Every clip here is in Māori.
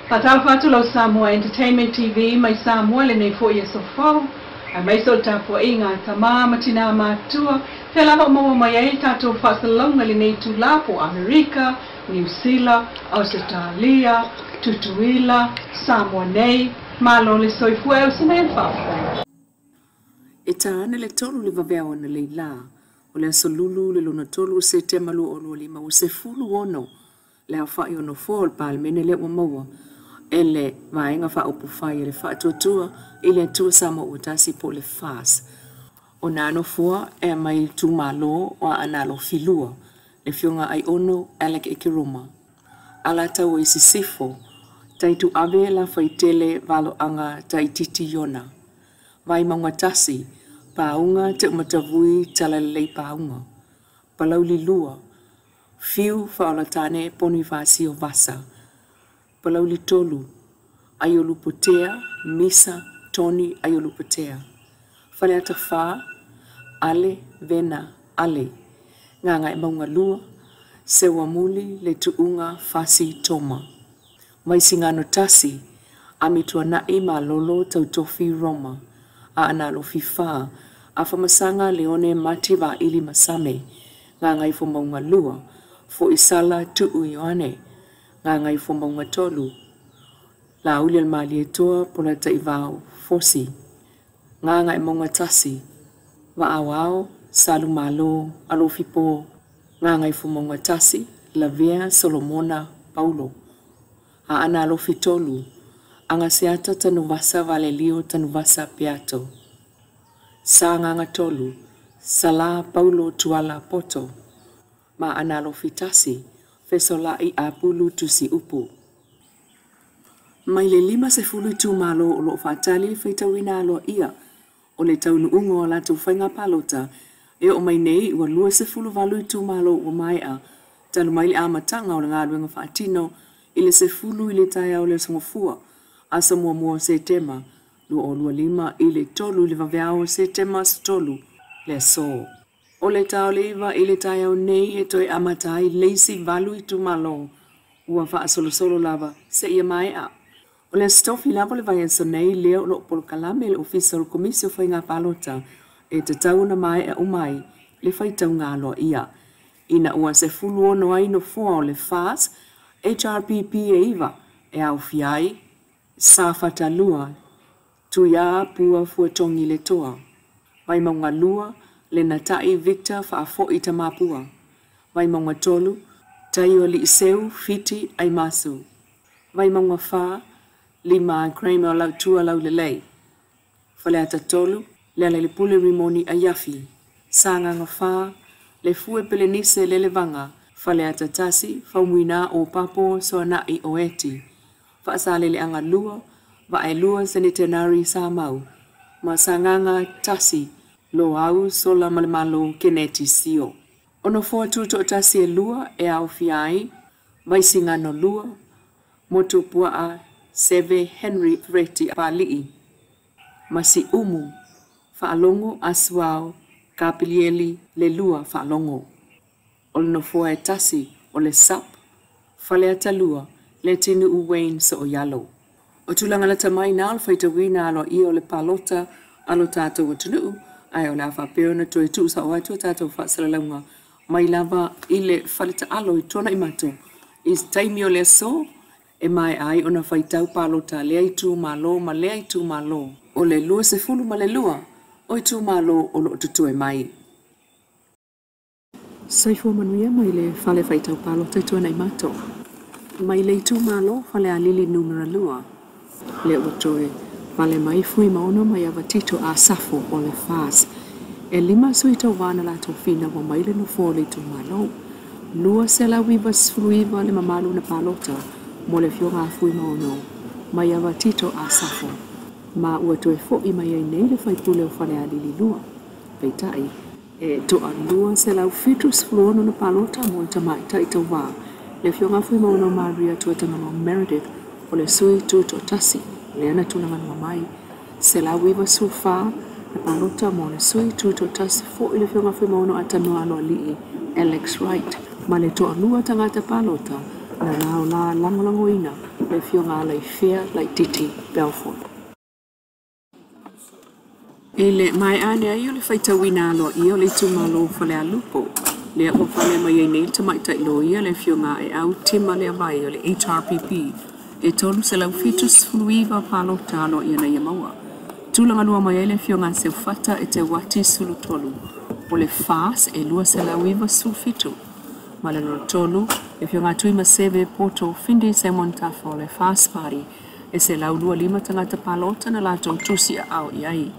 Fatau lo Samoa Entertainment TV mai Samoa le nei fo ia sofo a mai so tapo inga tama matina matua pela ho mo mai ai tato fasalonga le nei tulapo America, New Zealand, Australia, Tutuila, Samoa nei malo le soifue o sene fa. Ane le tolu le vavea na le la o le asolulu le luna tolu se te malu o lo lima o se fulu ono le hawhai ono fōl pal mene le o maua ele vaenga wha upu whai le wha tuatua ile tua sama o tasi po le fas. O nano fua e mai tu malo o analo filua le fionga ai ono Alec Ikiruma. Ala tau isi sifo taitu abe la whaitele valo anga taititi yona. Vai maunga tasi paunga te umatavui talalei paunga. Palau li lua fiu whaolatane poni vasi o vasa. Palau li tolu, ayolu potea, misa, toni, ayolu potea. Whale ata wha, ale, vena, ale. Nganga e maunga lua, sewa muli le tuunga fasi toma. Mai singano tasi, amitua nai ma lolo tautofi Roma. A analo fifa, a whamasanga leone mati wa ili masame. Nganga i fo maunga lua, fo isala tu uioane. Nganga i fo maunga tolu. La uli al mali e toa pola ta ivao fosi. Nganga i maunga tasi. Wa awao, salu malo, alo fipo. Nganga i fo maunga tasi, la vea Solomona Paulo. A ana alo fitolu. Anga seata tanuvasa valelio tanuvasa piato. Sa nganga tolu. Sala Paulo tuala poto. Ma analo fitasi. Fesola i apulu tusi upu. Mai le lima se fulu tu malo o lo fatali feita wina alo ia. O le taunu ungo o la tu whainga palota. E o mai nei ua lua se fulu valu tu malo o mai a. Tanu mai le amatanga o le ngā luenga whaatino. Ile se fulu ile tai au le songofua. Asa mua se tema. Lua o lua lima ile tolu le vaveao se tema stolu. Le so. O le tau le iwa ile tai au nei e toi amatai leisi valu i tu malo. Ua wha solo lava se ia mai a. O le stofi lava le vai so nei leo lo pol kalame le official komisio whainga palota. E te tau na mai e umai le whaitau ngā loa ia. Ina ua se fulu ono ai no fua o le fas. HRPP e iwa e au fiai. Sa fatalua. Tu ia pua fua tongi le toa. Vai maunga lua. Le natai Victor whaafo i tamapua. Vai maunga tolu. Tai o li iseu fiti ai masu. Vai maunga wha. Lima Kramer o lau tua lau lelei. Whale ata tolu. Le ale le pule rimoni a yafi. Sanganga wha. Le fue pele nise le levanga. Whale ata tasi. Whaumuina o papo soa na i oeti. Whaasale le anga lua. Va e lua sanitenari sa mau. Ma sanganga tasi. Lo au sola malemalo keneti sio. Ono fua tuto tasi e lua e au fiai. Vai singano lua. Moto pua a Seve Henry Freti Palii. Masi umu. Whaalongo aswao. Kapilieli le lua whaalongo. Ono fua e tasi o le sap. Whale ata lua. Le tinu uwein so o yalo. O tulanga la tamai nal whaita wina alo i o le palota. Alo tato o tunu. Ai o la whapeo na toi tu sa o ato tato whaasalaunga. Mai lava i le whalita alo i tona i mato. Is taimi o le so. E mai ai ona whaitau palota le ai tu malo ma le ai tu malo. O le lua se fulu ma le lua. O i tu malo o lo tutu e mai. Saifo manuia mai le whale whaitau palota i tona i mato. Mai le tu malo whale a lili numera lua. Le utoe. Vale mai fui maono mai avatito a safo o le fas. E lima suita wana la tofina wa mai le no fole tu malo. Lua se la wiva sfruiva le mamalu na palota. Mo le fionga fui maono. Mai avatito a safo. Ma ua toe fo i mai ai nei le fai pule o fale a lili lua. Peitai. E to a lua se la ufitu sfruono na palota mo i tamai taita wa. Le fionga fui maono Maria tuatanga no Meredith. O le sui tu to tasi. Le ana tuna ngana mai. Se la wiva sufa. Na palota mo le sui tu to tasi fo i le fionga fui maono atanoa lo alii. Alex Wright. Ma le to anua tangata palota. na nao la langolangoina le fionga lai fea lai titi Belfort. Ele mai ane ai o le faitauina aloa ia o le tumalo fale a lupo. Lea o fale mai ai nei tamai tailo ia le fionga e au tima le avai o le HRPP. E tolu se lau fitus fuluiva palo talo ia na ia maua. Tulanga lua mai ai le fionga se ufata e te wati sulu tolu. O le fas e lua se lau iwa sulfitu. Ma le lua tolu, e fionga tui ma seve poto Findi Simon Tafo le fast party e se lau lua lima tangata palota na lato tusi a au iai.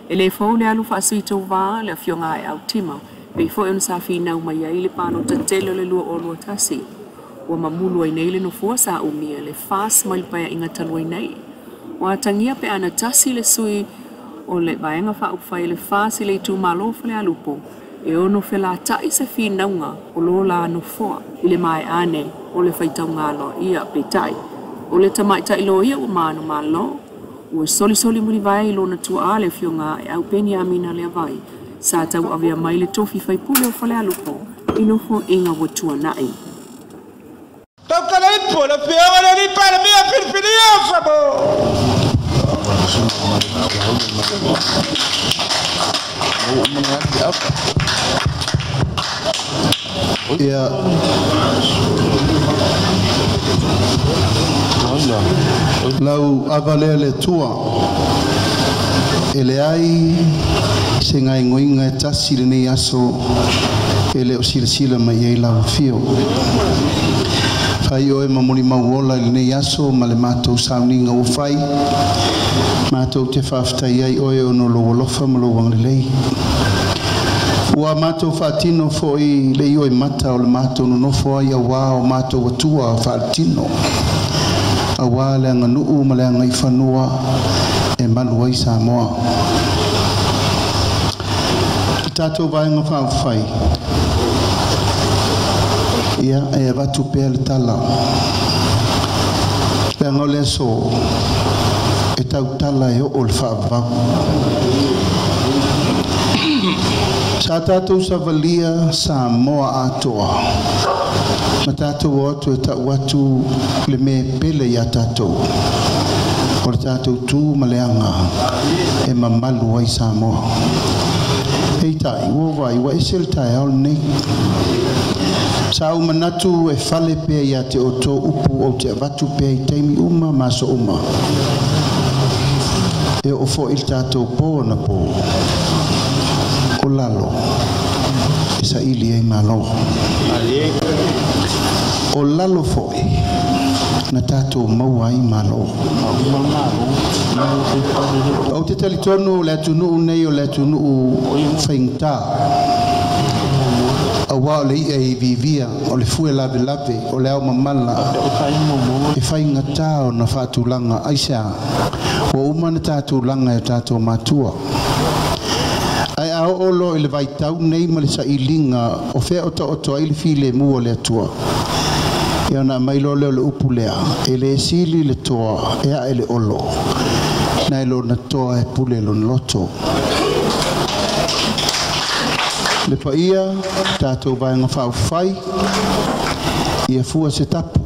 E le fau le alu whaasuito wā le fionga e au tima, pei fo e unsa whina umai ai le pano ta telo le lua o lua tasi. Ua mamulu ai nei le no fua sa umia le fast malipaya inga talu ai nei. Ua tangia pe ana tasi le sui o le vaenga wha upwhai le fast i le tu malo le alupo. E ono whela tai se whinaunga o lo la no fua i le mai ane o le whaitau ngalo ia pe tai. O le tamai tai lo ia o manu malo. Ua soli muri vai lo na tua ale fionga e au peni amina le vai. Sa tau avea mai le tofi fai pule o fale alupo. Ino fo inga wa tua nai. Tau kana ipo la fionga le ripa la mia firfiria sabo. Ya. Lau avale le tua ele ai se ngai ngoinga e tasi le nei aso ele o sila mai ei lau fio fai oe mamoni mauola le nei aso ma le mātou sauninga o fai mātou te whaftai ai oe ono lo wolofa ma lo wanglelei ua mātou whaatino foi le oe mata o le mātou no nofo ai a wā o mātou watua whaatino awa le nganuu ma le ngai whanua e malu ai Samoa. Tātou vaenga whawhai. Ia e watu pēr tala. Pea ngole so e tau tala e o le whawau. Sa tātou sa valia Samoa atoa. Ma tātou atu e tau atu le me pele ia tātou. O le tātou tū maleanga e mamalu ai Samoa. Hei tai, wawai, wa esel tai au nei. Sa uma natu e fale pea ia te oto upu o te avatu pea i teimi uma maso uma. E o fo il tātou pō na pō. O lalo. E sa ili ei malo. O lalo foi na tātou mau ai malo. O te talitonu le tunu nei o le tunu whaingta. A wā le ia i vivia o le fue lave lave o le au mamala. E whaingata o na whātulanga aisa. O umana tātou langa e tātou matua. Ai ao olo i le vaitau nei ma le sa ilinga o whea oto ai le file mua le atua. E ona mailo leo le upu lea. E le sili le toa e a ele olo. Na ilo na toa e pule lo loto. Le paia tātou vaenga whawhai i e fua se tapu.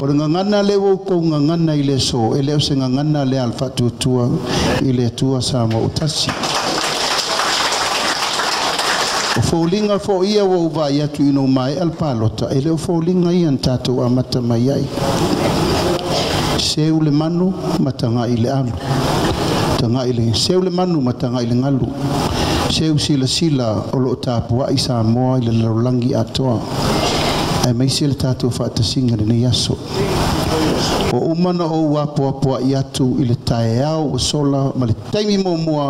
O le ngangana le wau kou ngangana i le so, e leo se ngangana le alfa tuatua i le tua Samoa utasi. O fōlinga fō ia wau vai atu ino mai alpalota, e leo fōlinga ian tātou amata mai ai. Seu le manu matanga i le alu. Tanga i le seu le manu matanga i le ngalu. Seu sila o lo tāpua i Samoa i le laulangi atoa. Ai mai se le tātou whaatasinga le nei aso. O umana o wapoapoa i atu i le tae au o sola ma le taimi mua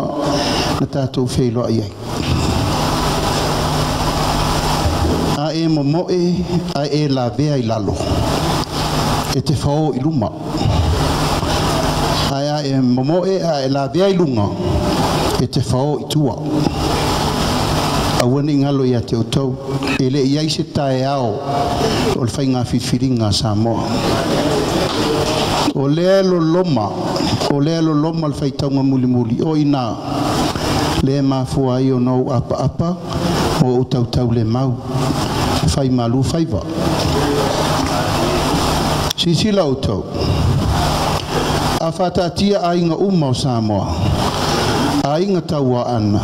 na tātou wheiloa i ai. A e momoe a e la vea i lalo. E te whao i luma. A e momoe a e la vea i lunga. E te whao i tua. Awane ngalo ia te utau. E le iai se tae ao o le whainga whiwhiringa Samoa. O lea lo loma le whaitaunga muli muli. O ina le mafua i o nou apa apa o utautau le mau. Whai malu whaiva. Sisila utou. A whatatia a inga uma o Samoa. A inga taua ana.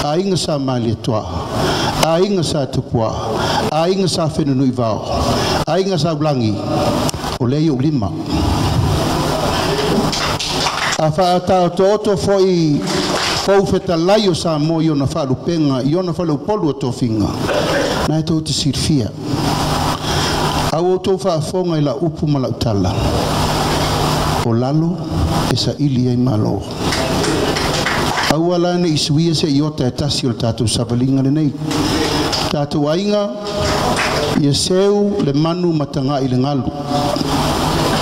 A inga sa mali toa. A inga sa tupua. A inga sa whenunui vau. A inga sa ulangi. O leo lima. A whaatao to oto foi fau feta lai o Samoa i ona whalupenga, i ona whalupolu o tō whinga. Nai tō te sirfia. Au o tō whaafonga i la upu malautala. O lalo e sa ili ai malo. Au alane i suia se i ota e tasi o tātou savalinga le nei. Tātou ainga i e seu le manu matanga i le ngalu.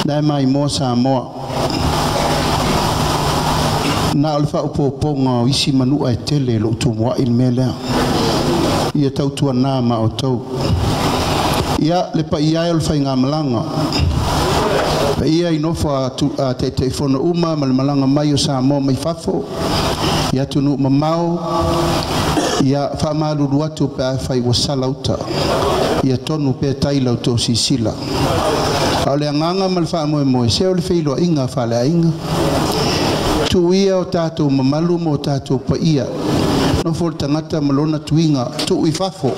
Nai mai moa Samoa. Na alfa upoponga o isi manua e tele lo utumua il melea. Ia tautua nā ma o tau. Ia le pa ia alfa i ngā malanga. Pa ia i nofa te whona uma ma le malanga mai o Samoa mai fafo. Ia tunu mamao. Ia whamaruru atu pe a whai wasala uta. Ia tonu pe taila o tō sisila. Au le anganga ma le wha moe moe. Seo le whiloa inga whale a inga. Tuia o tātou mamalu mo tātou pa ia. No fol tangata malona tuinga tu i fafo.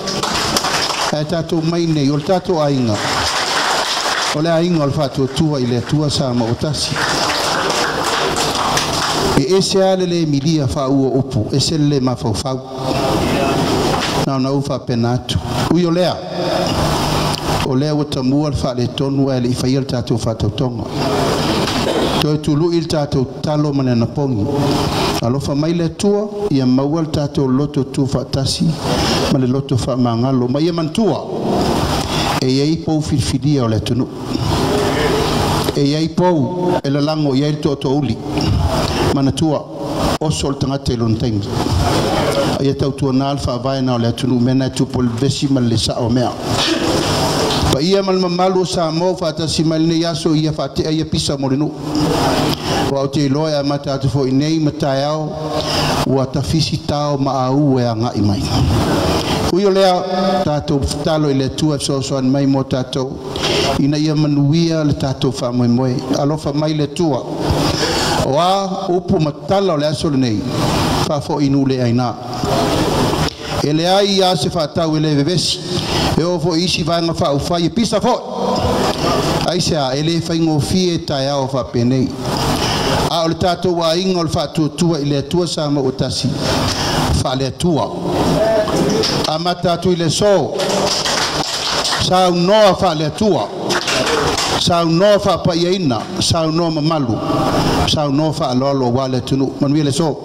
E tātou mai nei, o tātou ainga. O le ainga o le whātua tua i le tua sa ma o tasi. E ese ale le milia wha ua upu, ese le mawhau whau. Nau na uwha penatu. Ui o lea. O lea o tamua le wha le tonu e le i whaia le tātou whātau tonga. Toi tulu il tātou talo mane na pongi. Alofa mai le tua, ia maua le tātou loto tu whaatasi, ma le loto wha mangalo. Ma ia mantua, e iei pou whiwhiria o le tunu. E iei pou, e la lango, iei le toto uli. Mana tua, oso le tangata ilon tengi. Ia tau tua nalfa avaina o le tunu, mena tupo le vesi ma le sa o mea. Pa ia mal mamalu Samoa whaatasi mal nei aso ia whaatea ia pisa morinu. Wa o te loa mata atu fo inei matai au ua tafisi tau ma au e a ngai mai. Ui o lea tātou talo i le tua sosoan mai mo tātou. Ina ia manuia le tātou wha moe moe. Alofa mai le tua. O a upu matala o le aso le nei. Wha fo inu le aina. E le ai a se whaatau e le vevesi. E o fo isi vanga wha u whai e pisa fo. Aisea, e le whaingo fie tai au wha penei. A o le tātou wa inga o le whaatua tua i le atua sa ma o tasi. Wha le atua. A matatu i le so. Sa unoa wha le atua. Sa unoa wha pa iaina. Sa unoa mamalu. Sa unoa wha alolo wa le tunu. Manuia le so.